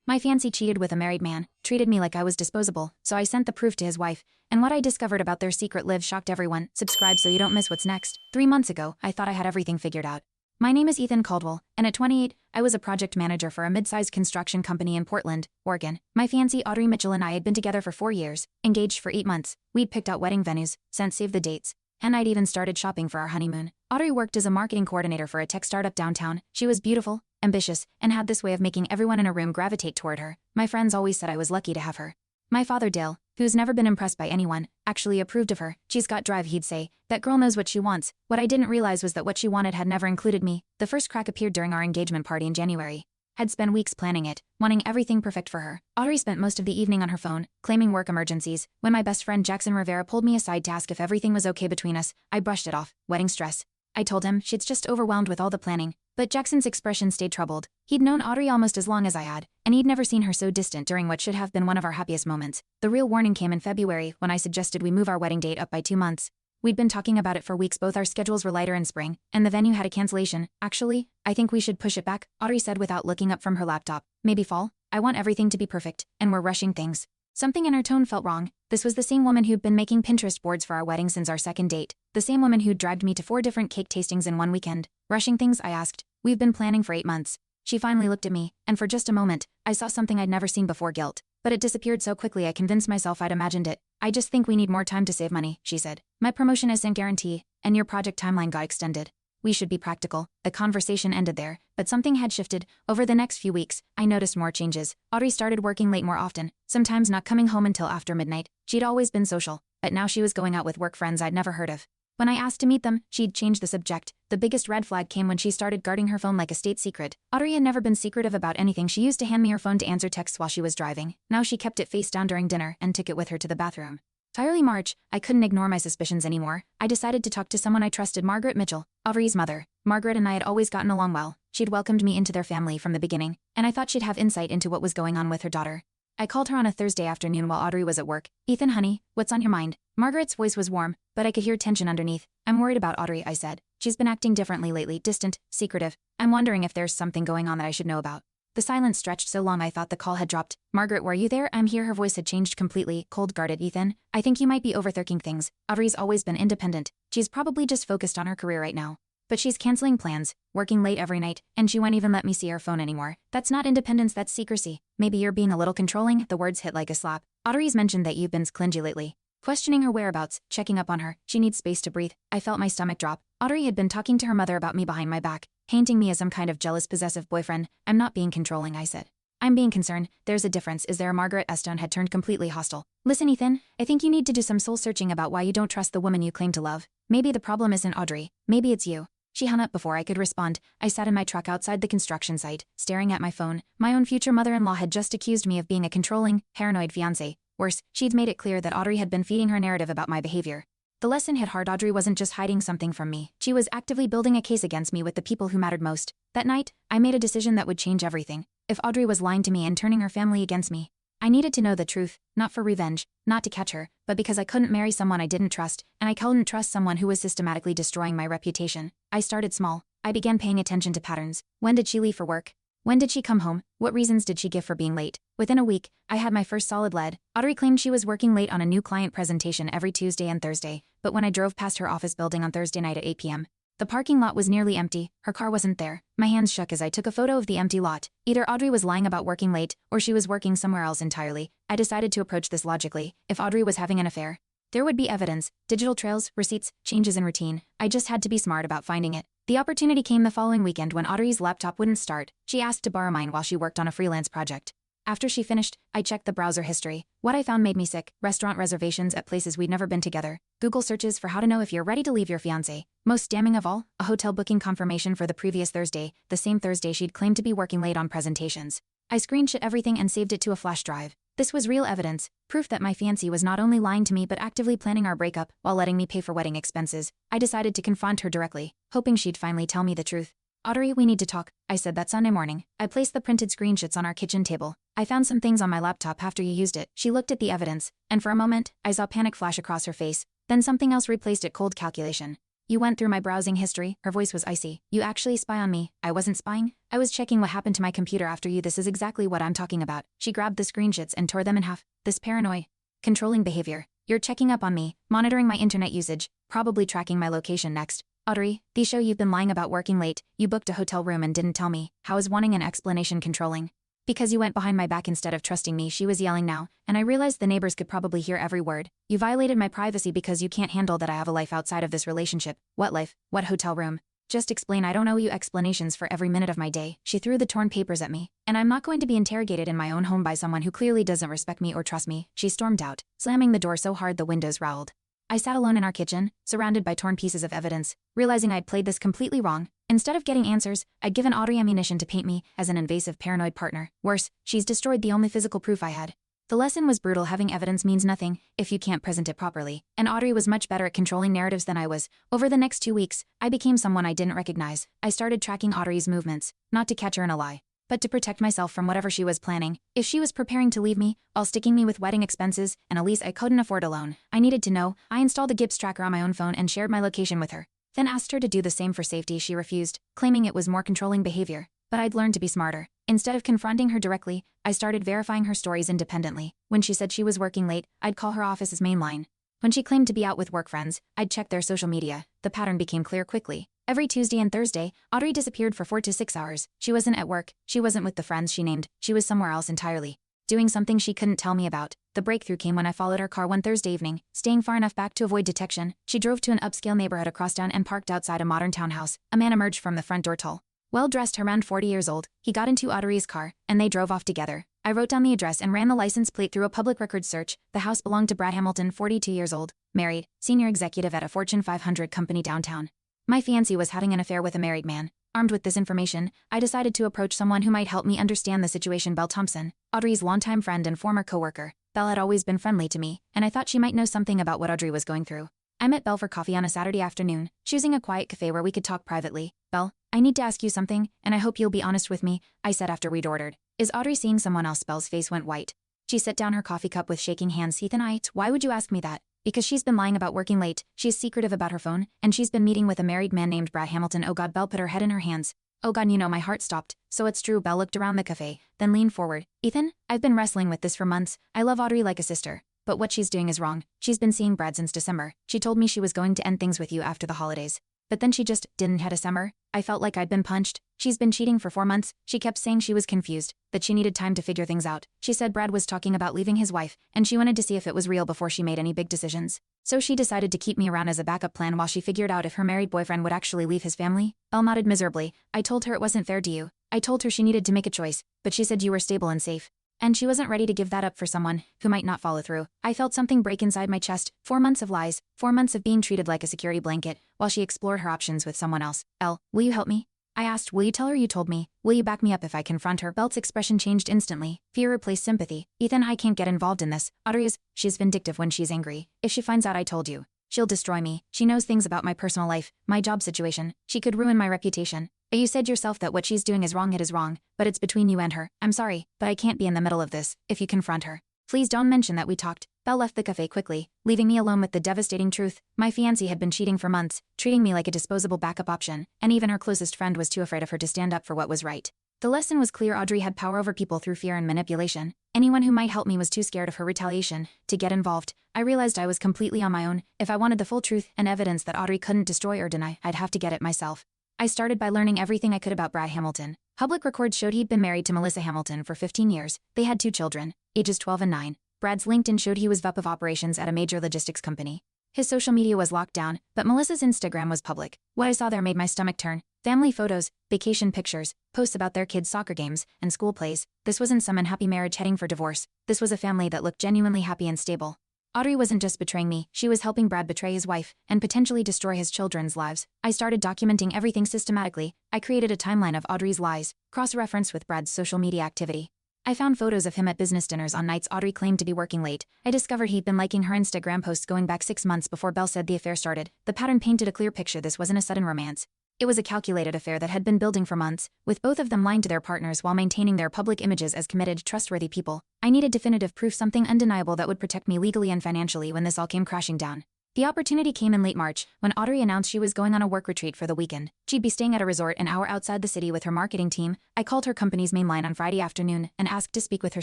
My fiancé cheated with a married man, treated me like I was disposable, so I sent the proof to his wife, and what I discovered about their secret lives shocked everyone. Subscribe so you don't miss what's next. 3 months ago, I thought I had everything figured out. My name is Ethan Caldwell, and at 28, I was a project manager for a mid-sized construction company in Portland, Oregon. My fiancé Audrey Mitchell and I had been together for 4 years, engaged for 8 months. We'd picked out wedding venues, sent save the dates, and I'd even started shopping for our honeymoon. Audrey worked as a marketing coordinator for a tech startup downtown. She was beautiful, ambitious, and had this way of making everyone in a room gravitate toward her. My friends always said I was lucky to have her. My father Dale, who's never been impressed by anyone, actually approved of her. She's got drive, he'd say. That girl knows what she wants. What I didn't realize was that what she wanted had never included me. The first crack appeared during our engagement party in January. Had spent weeks planning it, wanting everything perfect for her. Audrey spent most of the evening on her phone, claiming work emergencies. When my best friend Jackson Rivera pulled me aside to ask if everything was okay between us, I brushed it off. Wedding stress. I told him she's just overwhelmed with all the planning. But Jackson's expression stayed troubled. He'd known Audrey almost as long as I had, and he'd never seen her so distant during what should have been one of our happiest moments. The real warning came in February when I suggested we move our wedding date up by 2 months. We'd been talking about it for weeks. Both our schedules were lighter in spring, and the venue had a cancellation. Actually, I think we should push it back, Audrey said without looking up from her laptop. Maybe fall? I want everything to be perfect, and we're rushing things. Something in her tone felt wrong. This was the same woman who'd been making Pinterest boards for our wedding since our second date. The same woman who'd dragged me to 4 different cake tastings in one weekend. Rushing things, I asked. We've been planning for 8 months. She finally looked at me, and for just a moment, I saw something I'd never seen before: guilt. But it disappeared so quickly I convinced myself I'd imagined it. I just think we need more time to save money, she said. My promotion isn't guarantee, and your project timeline got extended. We should be practical. The conversation ended there, but something had shifted. Over the next few weeks, I noticed more changes. Audrey started working late more often, sometimes not coming home until after midnight. She'd always been social, but now she was going out with work friends I'd never heard of. When I asked to meet them, she'd changed the subject. The biggest red flag came when she started guarding her phone like a state secret. Audrey had never been secretive about anything. She used to hand me her phone to answer texts while she was driving. Now she kept it face down during dinner and took it with her to the bathroom. By early March, I couldn't ignore my suspicions anymore. I decided to talk to someone I trusted: Margaret Mitchell, Audrey's mother. Margaret and I had always gotten along well. She'd welcomed me into their family from the beginning, and I thought she'd have insight into what was going on with her daughter. I called her on a Thursday afternoon while Audrey was at work. Ethan, honey, what's on your mind? Margaret's voice was warm, but I could hear tension underneath. I'm worried about Audrey, I said. She's been acting differently lately, distant, secretive. I'm wondering if there's something going on that I should know about. The silence stretched so long I thought the call had dropped. Margaret, were you there? I'm here. Her voice had changed completely, cold-guarded. Ethan, I think you might be overthinking things. Audrey's always been independent. She's probably just focused on her career right now. But she's canceling plans, working late every night, and she won't even let me see her phone anymore. That's not independence, that's secrecy. Maybe you're being a little controlling. The words hit like a slap. Audrey's mentioned that you've been clingy lately. Questioning her whereabouts, checking up on her. She needs space to breathe. I felt my stomach drop. Audrey had been talking to her mother about me behind my back, painting me as some kind of jealous, possessive boyfriend. I'm not being controlling, I said. I'm being concerned. There's a difference, is there? Margaret Estone had turned completely hostile. Listen, Ethan, I think you need to do some soul searching about why you don't trust the woman you claim to love. Maybe the problem isn't Audrey. Maybe it's you. She hung up before I could respond. I sat in my truck outside the construction site, staring at my phone. My own future mother-in-law had just accused me of being a controlling, paranoid fiancé. Worse, she'd made it clear that Audrey had been feeding her narrative about my behavior. The lesson hit hard. Audrey wasn't just hiding something from me. She was actively building a case against me with the people who mattered most. That night, I made a decision that would change everything. If Audrey was lying to me and turning her family against me, I needed to know the truth, not for revenge, not to catch her, but because I couldn't marry someone I didn't trust, and I couldn't trust someone who was systematically destroying my reputation. I started small. I began paying attention to patterns. When did she leave for work? When did she come home? What reasons did she give for being late? Within a week, I had my first solid lead. Audrey claimed she was working late on a new client presentation every Tuesday and Thursday, but when I drove past her office building on Thursday night at 8 p.m., the parking lot was nearly empty. Her car wasn't there. My hands shook as I took a photo of the empty lot. Either Audrey was lying about working late, or she was working somewhere else entirely. I decided to approach this logically. If Audrey was having an affair, there would be evidence, digital trails, receipts, changes in routine. I just had to be smart about finding it. The opportunity came the following weekend when Audrey's laptop wouldn't start. She asked to borrow mine while she worked on a freelance project. After she finished, I checked the browser history. What I found made me sick. Restaurant reservations at places we'd never been together. Google searches for how to know if you're ready to leave your fiancé. Most damning of all, a hotel booking confirmation for the previous Thursday, the same Thursday she'd claimed to be working late on presentations. I screenshot everything and saved it to a flash drive. This was real evidence, proof that my fiancé was not only lying to me but actively planning our breakup while letting me pay for wedding expenses. I decided to confront her directly, hoping she'd finally tell me the truth. Audrey, we need to talk, I said that Sunday morning. I placed the printed screenshots on our kitchen table. I found some things on my laptop after you used it. She looked at the evidence, and for a moment, I saw panic flash across her face. Then something else replaced it: cold calculation. You went through my browsing history. Her voice was icy. You actually spy on me. I wasn't spying. I was checking what happened to my computer after you. This is exactly what I'm talking about. She grabbed the screenshots and tore them in half. This paranoid, controlling behavior. You're checking up on me, monitoring my internet usage, probably tracking my location next. Audrey, the show you've been lying about working late. You booked a hotel room and didn't tell me. How is wanting an explanation controlling? Because you went behind my back instead of trusting me. She was yelling now, and I realized the neighbors could probably hear every word. You violated my privacy because you can't handle that I have a life outside of this relationship. What life? What hotel room? Just explain. I don't owe you explanations for every minute of my day. She threw the torn papers at me, and I'm not going to be interrogated in my own home by someone who clearly doesn't respect me or trust me. She stormed out, slamming the door so hard the windows rattled. I sat alone in our kitchen, surrounded by torn pieces of evidence, realizing I'd played this completely wrong. Instead of getting answers, I'd given Audrey ammunition to paint me as an invasive, paranoid partner. Worse, she's destroyed the only physical proof I had. The lesson was brutal. Having evidence means nothing if you can't present it properly, and Audrey was much better at controlling narratives than I was. Over the next 2 weeks, I became someone I didn't recognize. I started tracking Audrey's movements, not to catch her in a lie, but to protect myself from whatever she was planning. If she was preparing to leave me, while sticking me with wedding expenses and a lease I couldn't afford alone, I needed to know. I installed a Gibbs tracker on my own phone and shared my location with her, then asked her to do the same for safety. She refused, claiming it was more controlling behavior. But I'd learned to be smarter. Instead of confronting her directly, I started verifying her stories independently. When she said she was working late, I'd call her office's main line. When she claimed to be out with work friends, I'd check their social media. The pattern became clear quickly. Every Tuesday and Thursday, Audrey disappeared for 4 to 6 hours. She wasn't at work, she wasn't with the friends she named, she was somewhere else entirely, doing something she couldn't tell me about. The breakthrough came when I followed her car one Thursday evening, staying far enough back to avoid detection. She drove to an upscale neighborhood across town and parked outside a modern townhouse. A man emerged from the front door, tall, well-dressed, around 40 years old. He got into Audrey's car, and they drove off together. I wrote down the address and ran the license plate through a public records search. The house belonged to Brad Hamilton, 42 years old, married, senior executive at a Fortune 500 company downtown. My fiancé was having an affair with a married man. Armed with this information, I decided to approach someone who might help me understand the situation. Belle Thompson, Audrey's longtime friend and former coworker. Belle had always been friendly to me, and I thought she might know something about what Audrey was going through. I met Belle for coffee on a Saturday afternoon, choosing a quiet cafe where we could talk privately. Belle, I need to ask you something, and I hope you'll be honest with me, I said after we'd ordered. Is Audrey seeing someone else? Belle's face went white. She set down her coffee cup with shaking hands. Ethan, why would you ask me that? Because she's been lying about working late, she's secretive about her phone, and she's been meeting with a married man named Brad Hamilton. Oh God, Belle put her head in her hands. Oh God, my heart stopped. So it's true. Belle looked around the cafe, then leaned forward. Ethan, I've been wrestling with this for months. I love Audrey like a sister, but what she's doing is wrong. She's been seeing Brad since December. She told me she was going to end things with you after the holidays, but then she just didn't hit December. I felt like I'd been punched. She's been cheating for 4 months. She kept saying she was confused, that she needed time to figure things out. She said Brad was talking about leaving his wife, and she wanted to see if it was real before she made any big decisions. So she decided to keep me around as a backup plan while she figured out if her married boyfriend would actually leave his family. Belle nodded miserably. I told her it wasn't fair to you. I told her she needed to make a choice, but she said you were stable and safe, and she wasn't ready to give that up for someone who might not follow through. I felt something break inside my chest. 4 months of lies, 4 months of being treated like a security blanket, while she explored her options with someone else. Elle, will you help me? I asked. Will you tell her you told me? Will you back me up if I confront her? Belle's expression changed instantly. Fear replaced sympathy. Ethan, I can't get involved in this. Audrey she's vindictive when she's angry. If she finds out I told you, she'll destroy me. She knows things about my personal life, my job situation. She could ruin my reputation. You said yourself that what she's doing is wrong. It is wrong, but it's between you and her. I'm sorry, but I can't be in the middle of this. If you confront her, please don't mention that we talked. Belle left the cafe quickly, leaving me alone with the devastating truth. My fiancé had been cheating for months, treating me like a disposable backup option, and even her closest friend was too afraid of her to stand up for what was right. The lesson was clear. Audrey had power over people through fear and manipulation. Anyone who might help me was too scared of her retaliation to get involved. I realized I was completely on my own. If I wanted the full truth and evidence that Audrey couldn't destroy or deny, I'd have to get it myself. I started by learning everything I could about Brad Hamilton. Public records showed he'd been married to Melissa Hamilton for 15 years. They had 2 children, ages 12 and 9. Brad's LinkedIn showed he was VP of operations at a major logistics company. His social media was locked down, but Melissa's Instagram was public. What I saw there made my stomach turn. Family photos, vacation pictures, posts about their kids' soccer games, and school plays. This wasn't some unhappy marriage heading for divorce. This was a family that looked genuinely happy and stable. Audrey wasn't just betraying me, she was helping Brad betray his wife and potentially destroy his children's lives. I started documenting everything systematically. I created a timeline of Audrey's lies, cross-referenced with Brad's social media activity. I found photos of him at business dinners on nights Audrey claimed to be working late. I discovered he'd been liking her Instagram posts going back 6 months before Belle said the affair started. The pattern painted a clear picture. This wasn't a sudden romance. It was a calculated affair that had been building for months, with both of them lying to their partners while maintaining their public images as committed, trustworthy people. I needed definitive proof, something undeniable that would protect me legally and financially when this all came crashing down. The opportunity came in late March, when Audrey announced she was going on a work retreat for the weekend. She'd be staying at a resort an hour outside the city with her marketing team. I called her company's main line on Friday afternoon and asked to speak with her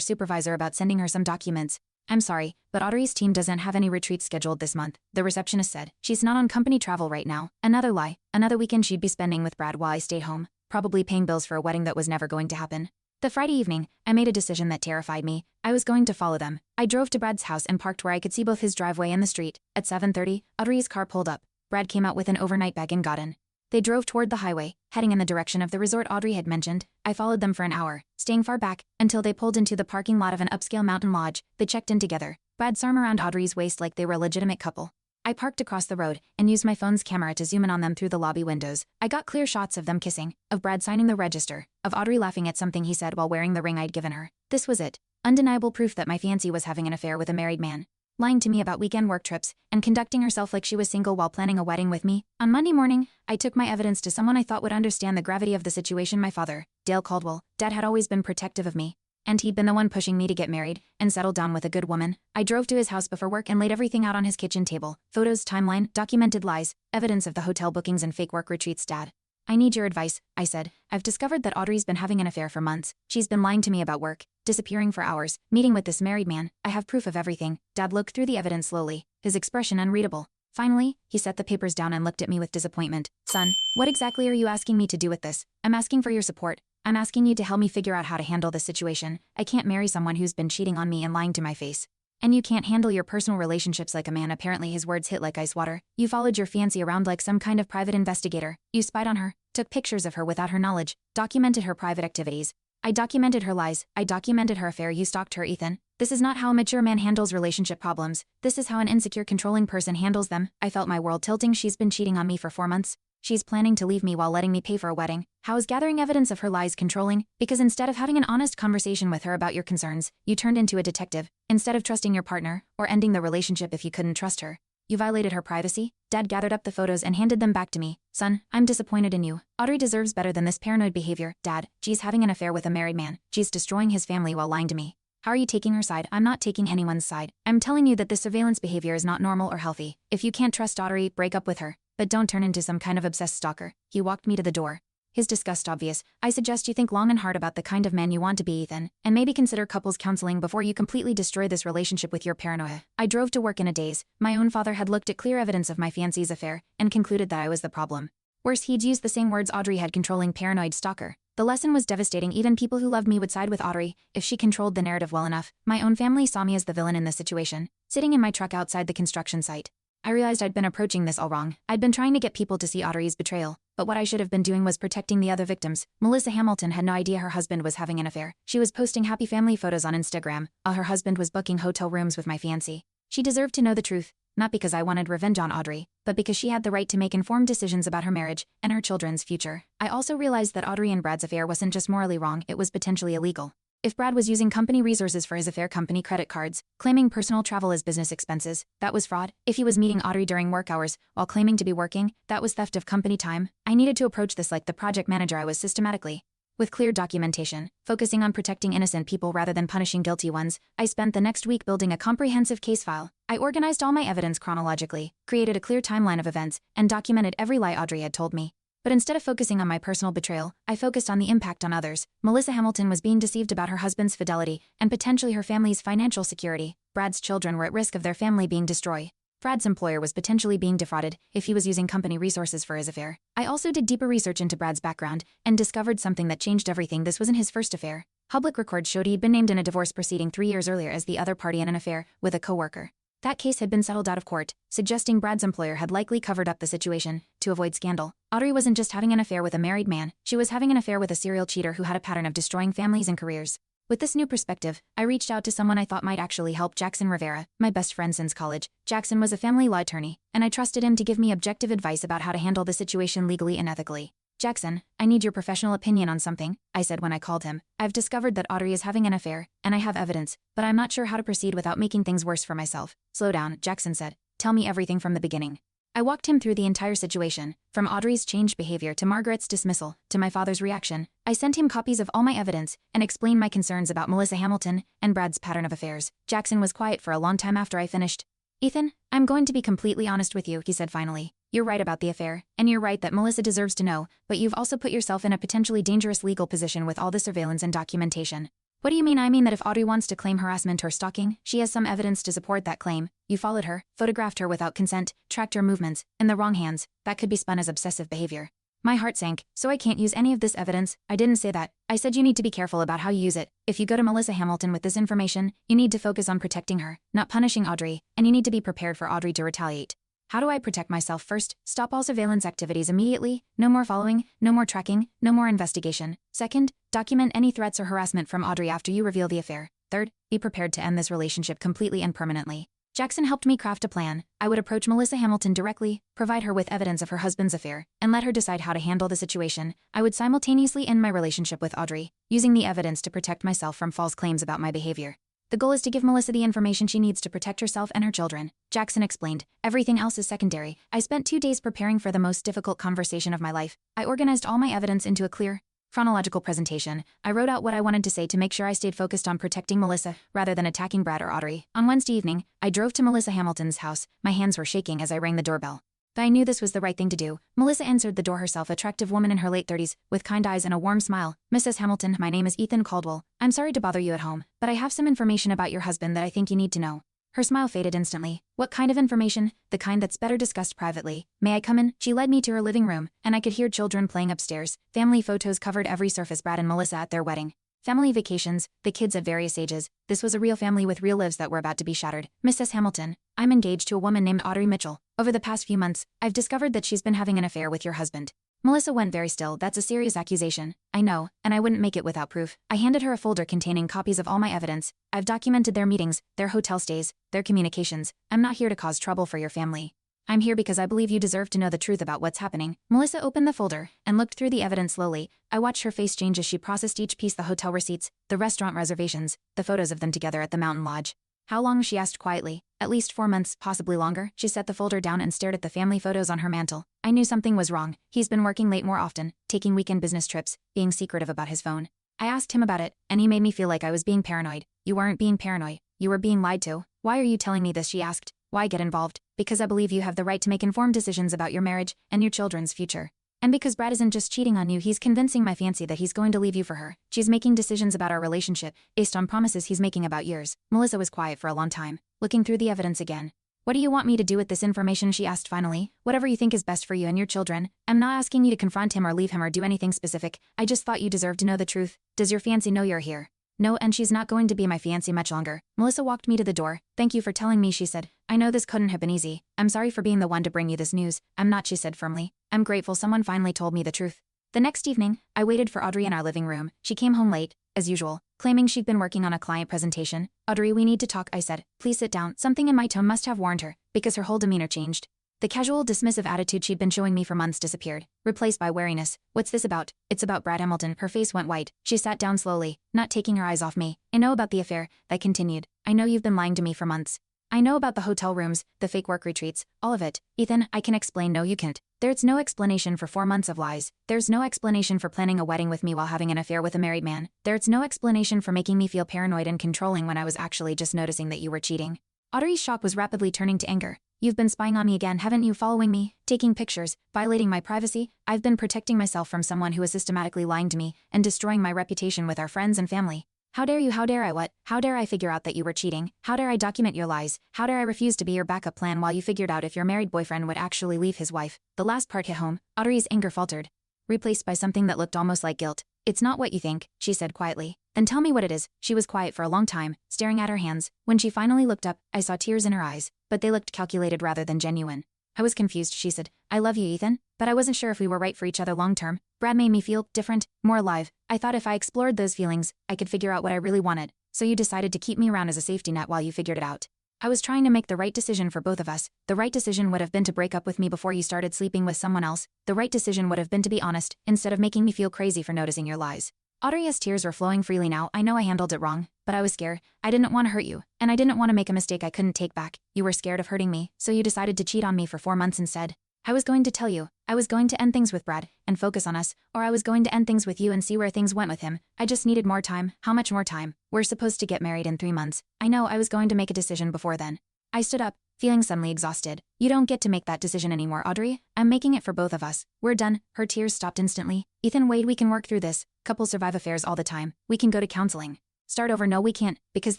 supervisor about sending her some documents. "I'm sorry, but Audrey's team doesn't have any retreats scheduled this month," the receptionist said. "She's not on company travel right now." Another lie. Another weekend she'd be spending with Brad while I stayed home, probably paying bills for a wedding that was never going to happen. The Friday evening, I made a decision that terrified me. I was going to follow them. I drove to Brad's house and parked where I could see both his driveway and the street. At 7:30, Audrey's car pulled up. Brad came out with an overnight bag and got in. They drove toward the highway, heading in the direction of the resort Audrey had mentioned. I followed them for an hour, staying far back, until they pulled into the parking lot of an upscale mountain lodge. They checked in together, Brad's arm around Audrey's waist like they were a legitimate couple. I parked across the road and used my phone's camera to zoom in on them through the lobby windows. I got clear shots of them kissing, of Brad signing the register, of Audrey laughing at something he said while wearing the ring I'd given her. This was it. Undeniable proof that my fiancée was having an affair with a married man, lying to me about weekend work trips, and conducting herself like she was single while planning a wedding with me. On Monday morning, I took my evidence to someone I thought would understand the gravity of the situation. My father, Dale Caldwell. Dad had always been protective of me, and he'd been the one pushing me to get married and settle down with a good woman. I drove to his house before work and laid everything out on his kitchen table. Photos, timeline, documented lies, evidence of the hotel bookings and fake work retreats. "Dad, I need your advice," I said. "I've discovered that Audrey's been having an affair for months. She's been lying to me about work, disappearing for hours, meeting with this married man. I have proof of everything." Dad looked through the evidence slowly, his expression unreadable. Finally, he set the papers down and looked at me with disappointment. "Son, what exactly are you asking me to do with this?" "I'm asking for your support. I'm asking you to help me figure out how to handle this situation. I can't marry someone who's been cheating on me and lying to my face. And you can't handle your personal relationships like a man." Apparently his words hit like ice water. "You followed your fiancée around like some kind of private investigator. You spied on her, took pictures of her without her knowledge, documented her private activities. I documented her lies. I documented her affair. You stalked her, Ethan. This is not how a mature man handles relationship problems. This is how an insecure, controlling person handles them." I felt my world tilting. She's been cheating on me for 4 months. She's planning to leave me while letting me pay for a wedding. How is gathering evidence of her lies controlling? Because instead of having an honest conversation with her about your concerns, you turned into a detective. Instead of trusting your partner, or ending the relationship if you couldn't trust her, you violated her privacy. Dad gathered up the photos and handed them back to me. "Son, I'm disappointed in you. Audrey deserves better than this paranoid behavior." "Dad, she's having an affair with a married man. She's destroying his family while lying to me. How are you taking her side?" "I'm not taking anyone's side. I'm telling you that this surveillance behavior is not normal or healthy. If you can't trust Audrey, break up with her. But don't turn into some kind of obsessed stalker." He walked me to the door, his disgust obvious. "I suggest you think long and hard about the kind of man you want to be, Ethan, and maybe consider couples counseling before you completely destroy this relationship with your paranoia." I drove to work in a daze. My own father had looked at clear evidence of my fiancé's affair and concluded that I was the problem. Worse, he'd used the same words Audrey had: controlling, paranoid, stalker. The lesson was devastating. Even people who loved me would side with Audrey if she controlled the narrative well enough. My own family saw me as the villain in this situation, sitting in my truck outside the construction site. I realized I'd been approaching this all wrong. I'd been trying to get people to see Audrey's betrayal, but what I should have been doing was protecting the other victims. Melissa Hamilton had no idea her husband was having an affair. She was posting happy family photos on Instagram, while her husband was booking hotel rooms with my fiancé. She deserved to know the truth, not because I wanted revenge on Audrey, but because she had the right to make informed decisions about her marriage and her children's future. I also realized that Audrey and Brad's affair wasn't just morally wrong, it was potentially illegal. If Brad was using company resources for his affair, company credit cards, claiming personal travel as business expenses, that was fraud. If he was meeting Audrey during work hours while claiming to be working, that was theft of company time. I needed to approach this like the project manager I was, systematically, with clear documentation, focusing on protecting innocent people rather than punishing guilty ones. I spent the next week building a comprehensive case file. I organized all my evidence chronologically, created a clear timeline of events, and documented every lie Audrey had told me. But instead of focusing on my personal betrayal, I focused on the impact on others. Melissa Hamilton was being deceived about her husband's fidelity and potentially her family's financial security. Brad's children were at risk of their family being destroyed. Brad's employer was potentially being defrauded if he was using company resources for his affair. I also did deeper research into Brad's background and discovered something that changed everything. This wasn't his first affair. Public records showed he'd been named in a divorce proceeding 3 years earlier as the other party in an affair with a coworker. That case had been settled out of court, suggesting Brad's employer had likely covered up the situation to avoid scandal. Audrey wasn't just having an affair with a married man, she was having an affair with a serial cheater who had a pattern of destroying families and careers. With this new perspective, I reached out to someone I thought might actually help: Jackson Rivera, my best friend since college. Jackson was a family law attorney, and I trusted him to give me objective advice about how to handle the situation legally and ethically. "Jackson, I need your professional opinion on something," I said when I called him. "I've discovered that Audrey is having an affair, and I have evidence, but I'm not sure how to proceed without making things worse for myself." "Slow down," Jackson said. "Tell me everything from the beginning." I walked him through the entire situation, from Audrey's changed behavior to Margaret's dismissal, to my father's reaction. I sent him copies of all my evidence and explained my concerns about Melissa Hamilton and Brad's pattern of affairs. Jackson was quiet for a long time after I finished. Ethan, I'm going to be completely honest with you, he said finally. You're right about the affair, and you're right that Melissa deserves to know, but you've also put yourself in a potentially dangerous legal position with all the surveillance and documentation. What do you mean? I mean that if Audrey wants to claim harassment or stalking, she has some evidence to support that claim. You followed her, photographed her without consent, tracked her movements, in the wrong hands. That could be spun as obsessive behavior. My heart sank. So I can't use any of this evidence. I didn't say that. I said you need to be careful about how you use it. If you go to Melissa Hamilton with this information, you need to focus on protecting her, not punishing Audrey, and you need to be prepared for Audrey to retaliate. How do I protect myself? First, stop all surveillance activities immediately. No more following, no more tracking, no more investigation. Second, document any threats or harassment from Audrey after you reveal the affair. Third, be prepared to end this relationship completely and permanently. Jackson helped me craft a plan. I would approach Melissa Hamilton directly, provide her with evidence of her husband's affair, and let her decide how to handle the situation. I would simultaneously end my relationship with Audrey, using the evidence to protect myself from false claims about my behavior. The goal is to give Melissa the information she needs to protect herself and her children, Jackson explained. Everything else is secondary. I spent 2 days preparing for the most difficult conversation of my life. I organized all my evidence into a clear, chronological presentation. I wrote out what I wanted to say to make sure I stayed focused on protecting Melissa, rather than attacking Brad or Audrey. On Wednesday evening, I drove to Melissa Hamilton's house. My hands were shaking as I rang the doorbell. But I knew this was the right thing to do. Melissa answered the door herself, attractive woman in her late 30s, with kind eyes and a warm smile. Mrs. Hamilton, my name is Ethan Caldwell. I'm sorry to bother you at home, but I have some information about your husband that I think you need to know. Her smile faded instantly. What kind of information? The kind that's better discussed privately. May I come in? She led me to her living room, and I could hear children playing upstairs. Family photos covered every surface. Brad and Melissa at their wedding. Family vacations, the kids at various ages. This was a real family with real lives that were about to be shattered. Mrs. Hamilton, I'm engaged to a woman named Audrey Mitchell. Over the past few months, I've discovered that she's been having an affair with your husband. Melissa went very still. That's a serious accusation. I know, and I wouldn't make it without proof. I handed her a folder containing copies of all my evidence. I've documented their meetings, their hotel stays, their communications. I'm not here to cause trouble for your family. I'm here because I believe you deserve to know the truth about what's happening. Melissa opened the folder and looked through the evidence slowly. I watched her face change as she processed each piece: the hotel receipts, the restaurant reservations, the photos of them together at the mountain lodge. How long? She asked quietly. At least 4 months, possibly longer. She set the folder down and stared at the family photos on her mantle. I knew something was wrong. He's been working late more often, taking weekend business trips, being secretive about his phone. I asked him about it, and he made me feel like I was being paranoid. You weren't being paranoid. You were being lied to. Why are you telling me this? She asked. Why get involved? Because I believe you have the right to make informed decisions about your marriage and your children's future. And because Brad isn't just cheating on you, he's convincing my fiancée that he's going to leave you for her. She's making decisions about our relationship based on promises he's making about yours. Melissa was quiet for a long time, looking through the evidence again. What do you want me to do with this information? She asked finally. Whatever you think is best for you and your children. I'm not asking you to confront him or leave him or do anything specific. I just thought you deserved to know the truth. Does your fiancée know you're here? No, and she's not going to be my fiancée much longer. Melissa walked me to the door. Thank you for telling me, she said. I know this couldn't have been easy. I'm sorry for being the one to bring you this news. I'm not, she said firmly. I'm grateful someone finally told me the truth. The next evening, I waited for Audrey in our living room. She came home late, as usual, claiming she'd been working on a client presentation. Audrey, we need to talk, I said. Please sit down. Something in my tone must have warned her, because her whole demeanor changed. The casual, dismissive attitude she'd been showing me for months disappeared, replaced by wariness. What's this about? It's about Brad Hamilton. Her face went white. She sat down slowly, not taking her eyes off me. I know about the affair, I continued. I know you've been lying to me for months. I know about the hotel rooms, the fake work retreats, all of it. Ethan, I can explain. No, you can't. There's no explanation for 4 months of lies. There's no explanation for planning a wedding with me while having an affair with a married man. There's no explanation for making me feel paranoid and controlling when I was actually just noticing that you were cheating. Audrey's shock was rapidly turning to anger. You've been spying on me again, haven't you? Following me, taking pictures, violating my privacy. I've been protecting myself from someone who is systematically lying to me and destroying my reputation with our friends and family. How dare you? How dare I what? How dare I figure out that you were cheating? How dare I document your lies? How dare I refuse to be your backup plan while you figured out if your married boyfriend would actually leave his wife? The last part hit home. Audrey's anger faltered, replaced by something that looked almost like guilt. It's not what you think, she said quietly. Then tell me what it is. She was quiet for a long time, staring at her hands. When she finally looked up, I saw tears in her eyes, but they looked calculated rather than genuine. I was confused, she said. I love you, Ethan, but I wasn't sure if we were right for each other long term. Brad made me feel different, more alive. I thought if I explored those feelings, I could figure out what I really wanted. So you decided to keep me around as a safety net while you figured it out. I was trying to make the right decision for both of us. The right decision would have been to break up with me before you started sleeping with someone else. The right decision would have been to be honest, instead of making me feel crazy for noticing your lies. Audrey's tears were flowing freely now. I know I handled it wrong, but I was scared. I didn't want to hurt you, and I didn't want to make a mistake I couldn't take back. You were scared of hurting me, so you decided to cheat on me for 4 months instead. I was going to tell you. I was going to end things with Brad and focus on us, or I was going to end things with you and see where things went with him. I just needed more time. How much more time? We're supposed to get married in 3 months. I know I was going to make a decision before then. I stood up, feeling suddenly exhausted. You don't get to make that decision anymore, Audrey. I'm making it for both of us. We're done. Her tears stopped instantly. Ethan, wait, we can work through this. Couples survive affairs all the time. We can go to counseling. Start over. No, we can't, because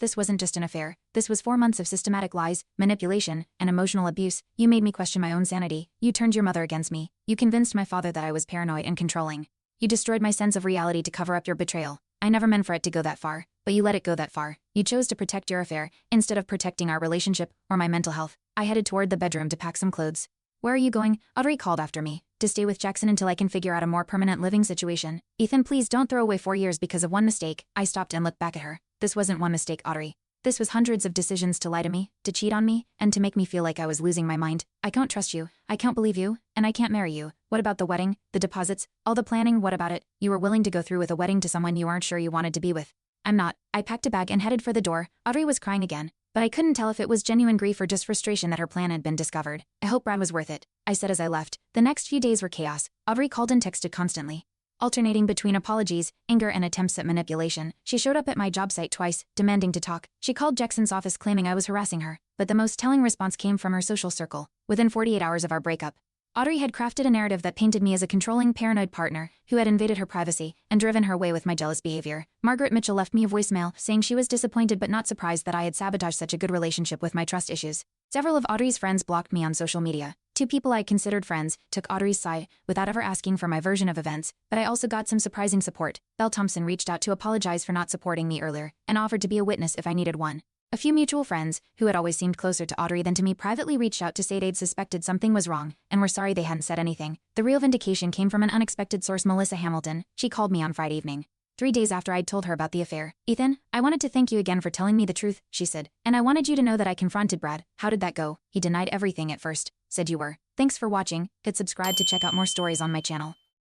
this wasn't just an affair. This was 4 months of systematic lies, manipulation, and emotional abuse. You made me question my own sanity. You turned your mother against me. You convinced my father that I was paranoid and controlling. You destroyed my sense of reality to cover up your betrayal. I never meant for it to go that far, but you let it go that far. You chose to protect your affair, instead of protecting our relationship, or my mental health. I headed toward the bedroom to pack some clothes. Where are you going? Audrey called after me. To stay with Jackson until I can figure out a more permanent living situation. Ethan, please don't throw away 4 years because of one mistake. I stopped and looked back at her. This wasn't one mistake, Audrey. This was hundreds of decisions to lie to me, to cheat on me, and to make me feel like I was losing my mind. I can't trust you. I can't believe you, and I can't marry you. What about the wedding, the deposits, all the planning? What about it? You were willing to go through with a wedding to someone you aren't sure you wanted to be with. I'm not. I packed a bag and headed for the door. Audrey was crying again, but I couldn't tell if it was genuine grief or just frustration that her plan had been discovered. I hope Brad was worth it, I said as I left. The next few days were chaos. Audrey called and texted constantly, alternating between apologies, anger, and attempts at manipulation. She showed up at my job site twice, demanding to talk. She called Jackson's office claiming I was harassing her, but the most telling response came from her social circle. Within 48 hours of our breakup, Audrey had crafted a narrative that painted me as a controlling, paranoid partner who had invaded her privacy and driven her way with my jealous behavior. Margaret Mitchell left me a voicemail saying she was disappointed but not surprised that I had sabotaged such a good relationship with my trust issues. Several of Audrey's friends blocked me on social media. 2 people I considered friends took Audrey's side without ever asking for my version of events, but I also got some surprising support. Belle Thompson reached out to apologize for not supporting me earlier and offered to be a witness if I needed one. A few mutual friends, who had always seemed closer to Audrey than to me, privately reached out to say they'd suspected something was wrong and were sorry they hadn't said anything. The real vindication came from an unexpected source, Melissa Hamilton. She called me on Friday evening, 3 days after I'd told her about the affair. Ethan, I wanted to thank you again for telling me the truth, she said. And I wanted you to know that I confronted Brad. How did that go? He denied everything at first. Said you were. Thanks for watching. Hit subscribe to check out more stories on my channel.